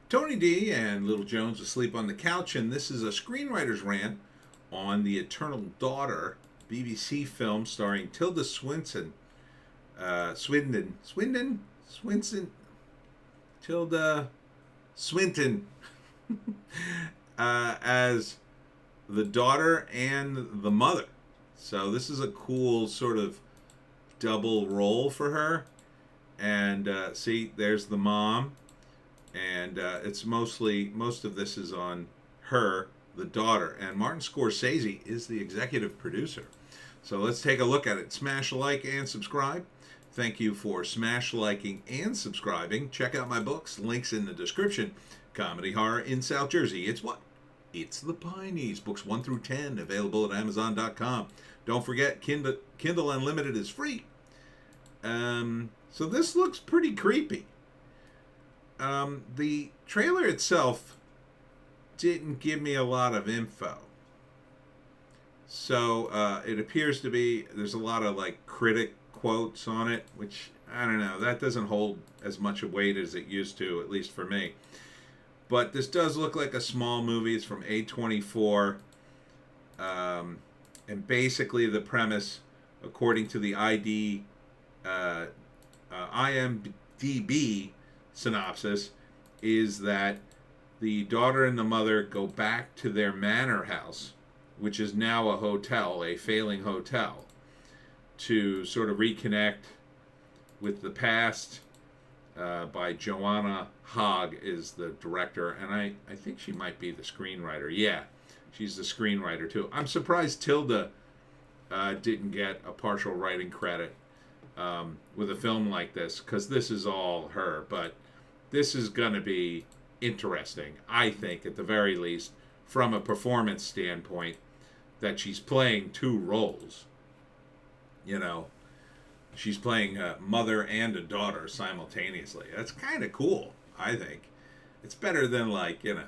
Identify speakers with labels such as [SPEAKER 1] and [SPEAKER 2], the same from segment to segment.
[SPEAKER 1] Tony D and Little Jones asleep on the couch, and this is a screenwriter's rant on The Eternal Daughter, BBC film starring Tilda Swinton, Tilda Swinton, as the daughter and the mother. So this is a cool sort of double role for her. And see, there's the mom, and it's most of this is on her, the daughter, and Martin Scorsese is the executive producer. So let's take a look at it. Smash like and subscribe. Thank you for smash liking and subscribing. Check out my books, links in the description. Comedy Horror in South Jersey. It's what? It's the Pineys. Books 1 through 10 available at Amazon.com. Don't forget, Kindle Unlimited is free. So this looks pretty creepy. The trailer itself didn't give me a lot of info. So it appears to be, there's a lot of like critic quotes on it, which I don't know, that doesn't hold as much weight as it used to, at least for me. But this does look like a small movie. It's from A24. And basically the premise, according to the IMDb synopsis, is that the daughter and the mother go back to their manor house, which is now a hotel, a failing hotel, to sort of reconnect with the past. By Joanna Hogg is the director, and I think she might be the screenwriter. Yeah, she's the screenwriter too. I'm surprised Tilda didn't get a partial writing credit with a film like this, because this is all her. But this is going to be interesting, I think, at the very least, from a performance standpoint, that she's playing two roles. You know, she's playing a mother and a daughter simultaneously. That's kind of cool, I think. It's better than, like, you know,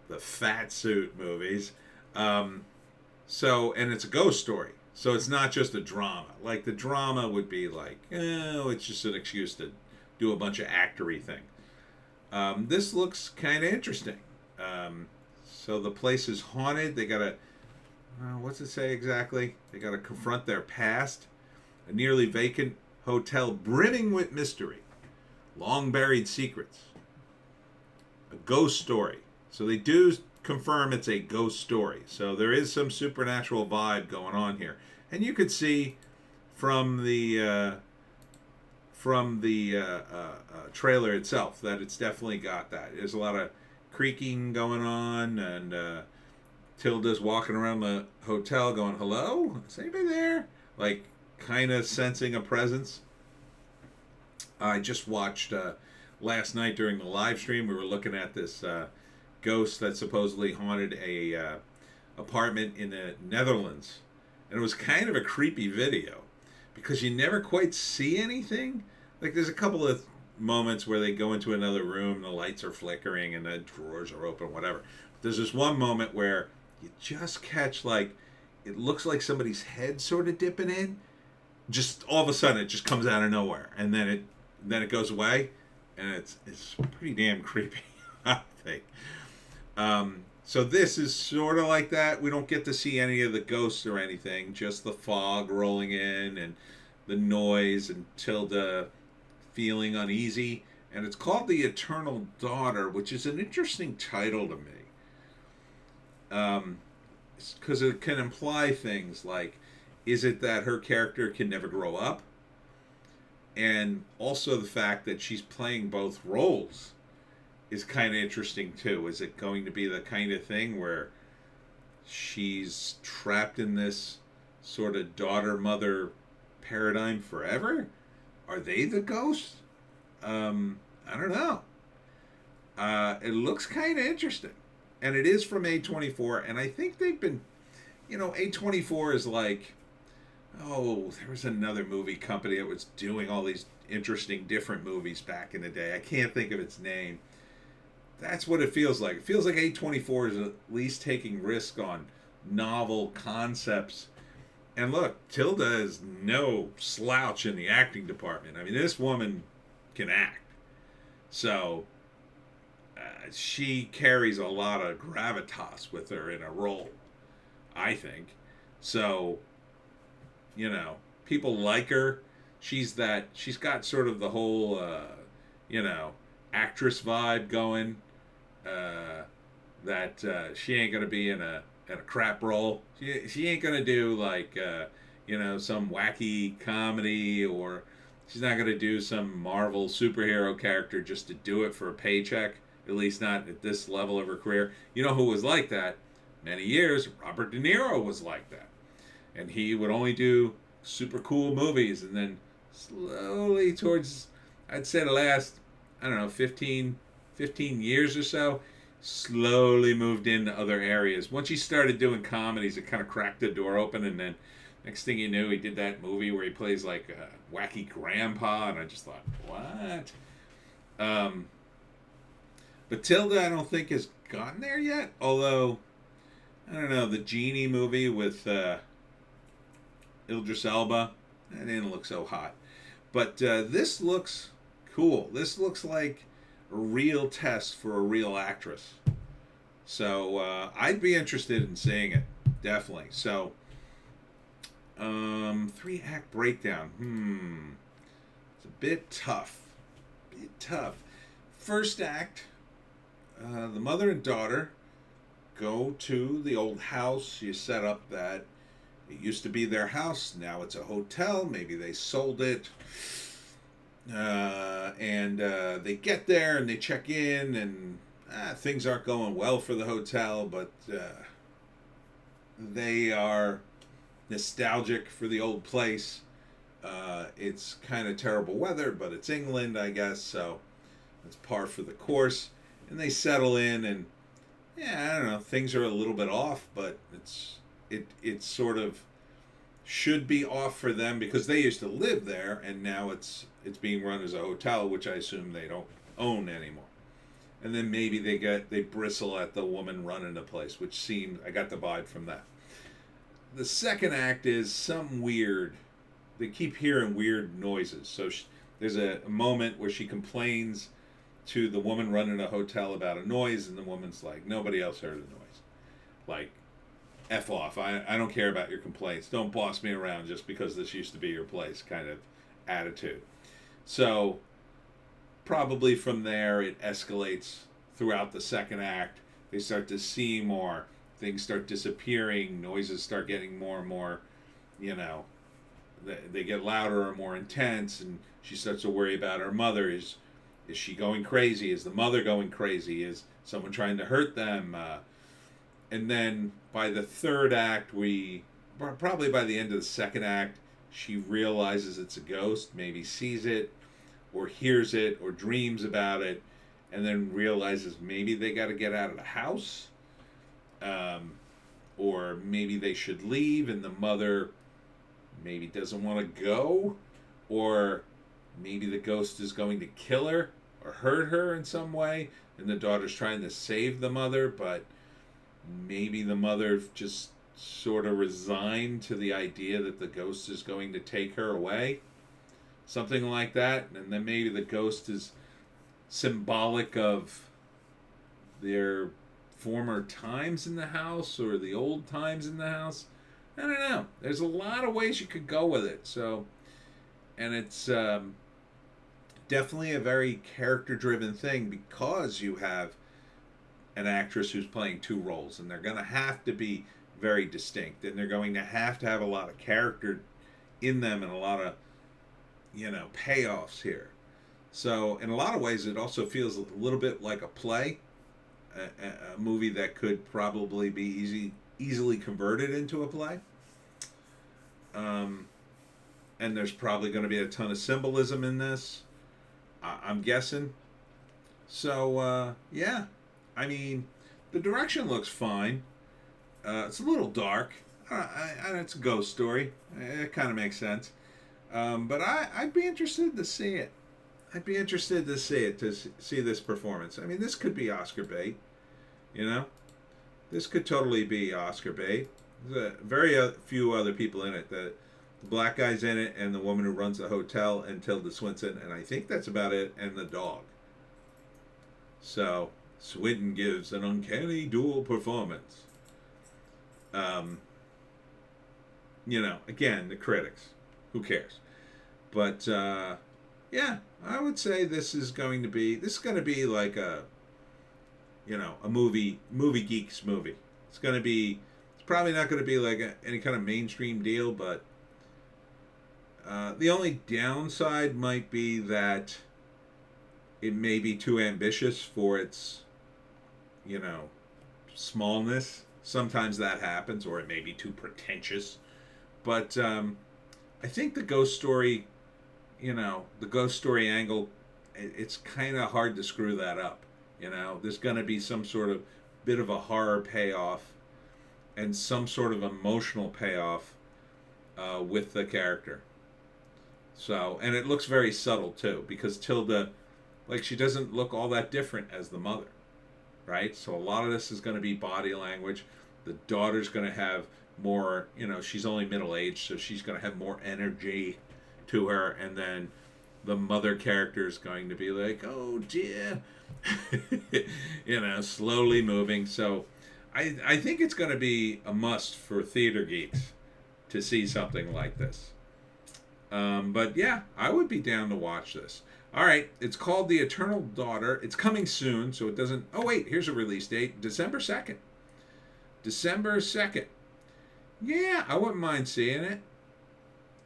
[SPEAKER 1] the fat suit movies. So, and it's a ghost story. So it's not just a drama. Like, the drama would be like, oh, it's just an excuse to do a bunch of actory thing. This looks kind of interesting. So the place is haunted. They got to, what's it say exactly? They got to confront their past. A nearly vacant hotel brimming with mystery. Long buried secrets. A ghost story. So they do confirm it's a ghost story. So there is some supernatural vibe going on here. And you could see from the trailer itself that it's definitely got that. There's a lot of creaking going on, and Tilda's walking around the hotel going, hello? Is anybody there? Like, kind of sensing a presence. I just watched last night during the live stream, we were looking at this ghost that supposedly haunted a apartment in the Netherlands. And it was kind of a creepy video because you never quite see anything. Like, there's a couple of moments where they go into another room, the lights are flickering and the drawers are open, whatever. But there's this one moment where you just catch, like, it looks like somebody's head sort of dipping in. Just all of a sudden it just comes out of nowhere, and then it goes away, and it's pretty damn creepy, I think. So this is sort of like that. We don't get to see any of the ghosts or anything, just the fog rolling in and the noise and Tilda feeling uneasy. And it's called The Eternal Daughter, which is an interesting title to me. Because it can imply things like, is it that her character can never grow up? And also the fact that she's playing both roles is kind of interesting too. Is it going to be the kind of thing where she's trapped in this sort of daughter-mother paradigm forever? Are they the ghosts? I don't know. It looks kind of interesting. And it is from A24, and I think they've been, A24 is like, there was another movie company that was doing all these interesting different movies back in the day. I can't think of its name. That's what it feels like. It feels like A24 is at least taking risk on novel concepts. And look, Tilda is no slouch in the acting department. I mean, this woman can act. So she carries a lot of gravitas with her in a role, I think. So, you know, people like her. She's got sort of the whole, you know, actress vibe going. That she ain't gonna be in a crap role. She ain't gonna do like you know, some wacky comedy, or she's not gonna do some Marvel superhero character just to do it for a paycheck. At least not at this level of her career. You know who was like that? Many years, Robert De Niro was like that, and he would only do super cool movies, and then slowly towards, I'd say the last, I don't know, 15 years or so, slowly moved into other areas. Once he started doing comedies, it kind of cracked the door open, and then next thing you knew, he did that movie where he plays like a wacky grandpa, and I just thought, what? Um, but Tilda, I don't think has gotten there yet. Although, I don't know, the Genie movie with Idris Elba, that didn't look so hot. But this looks cool. This looks like a real test for a real actress. So I'd be interested in seeing it, definitely. So 3-act breakdown. It's a bit tough. First act, the mother and daughter go to the old house. You set up that it used to be their house. Now it's a hotel. Maybe they sold it. And they get there and they check in, and things aren't going well for the hotel, but they are nostalgic for the old place. It's kind of terrible weather, but it's England, I guess, so it's par for the course. And they settle in, and yeah, I don't know, things are a little bit off, but it's sort of should be off for them because they used to live there, and now it's being run as a hotel, which I assume they don't own anymore. And then maybe they bristle at the woman running the place, which seemed, I got the vibe from that. The second act is some weird. They keep hearing weird noises. So there's a moment where she complains to the woman running a hotel about a noise, and the woman's like, nobody else heard a noise. Like, F off. I don't care about your complaints. Don't boss me around just because this used to be your place kind of attitude. So probably from there it escalates throughout the second act. They start to see more. Things start disappearing. Noises start getting more and more, you know, they get louder and more intense, and she starts to worry about her mother. Is she going crazy? Is the mother going crazy? Is someone trying to hurt them? And then by the third act, probably by the end of the second act, she realizes it's a ghost, maybe sees it, or hears it, or dreams about it, and then realizes maybe they got to get out of the house, or maybe they should leave, and the mother maybe doesn't want to go, or maybe the ghost is going to kill her or hurt her in some way, and the daughter's trying to save the mother, but maybe the mother just sort of resigned to the idea that the ghost is going to take her away. Something like that. And then maybe the ghost is symbolic of their former times in the house or the old times in the house. I don't know. There's a lot of ways you could go with it. So, and it's definitely a very character-driven thing because you have an actress who's playing two roles, and they're going to have to be very distinct, and they're going to have a lot of character in them and a lot of, you know, payoffs here. So in a lot of ways it also feels a little bit like a play, a movie that could probably be easily converted into a play. And there's probably going to be a ton of symbolism in this, I'm guessing. So yeah, I mean, the direction looks fine. It's a little dark. It's a ghost story. It kind of makes sense. But I'd be interested to see it. To see this performance. I mean, this could be Oscar bait. You know? This could totally be Oscar bait. There's very few other people in it. The black guy's in it, and the woman who runs the hotel, and Tilda Swinton, and I think that's about it, and the dog. So, Swinton gives an uncanny dual performance. Um, again, the critics. Who cares? But yeah, I would say this is going to be like a movie geeks movie. It's probably not going to be like any kind of mainstream deal, but the only downside might be that it may be too ambitious for its smallness. Sometimes that happens, or it may be too pretentious. But I think the ghost story, the ghost story angle, it's kind of hard to screw that up. There's going to be some sort of bit of a horror payoff and some sort of emotional payoff with the character. So, and it looks very subtle too, because Tilda, like, she doesn't look all that different as the mother, right? So a lot of this is going to be body language. The daughter's going to have more, she's only middle aged, so she's going to have more energy to her, and then the mother character is going to be like, oh dear, slowly moving. So I think it's going to be a must for theater geeks to see something like this. But yeah, I would be down to watch this. All right, it's called The Eternal Daughter. It's coming soon, so it doesn't. Oh wait, here's a release date: December 2nd. December 2nd. Yeah, I wouldn't mind seeing it.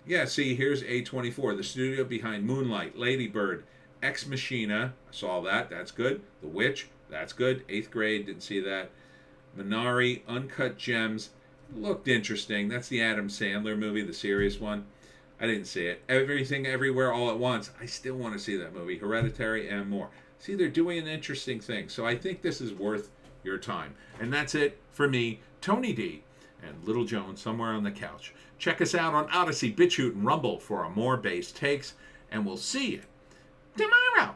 [SPEAKER 1] Yeah, see, here's A24, the studio behind Moonlight, Lady Bird, Ex Machina. I saw that. That's good. The Witch. That's good. 8th Grade. Didn't see that. Minari, Uncut Gems. Looked interesting. That's the Adam Sandler movie, the serious one. I didn't see it. Everything, Everywhere, All at Once. I still want to see that movie. Hereditary and more. See, they're doing an interesting thing. So I think this is worth your time. And that's it for me, Tony D, and Little Joan somewhere on the couch. Check us out on Odysee, Bitchute, and Rumble for our more bass takes. And we'll see you tomorrow.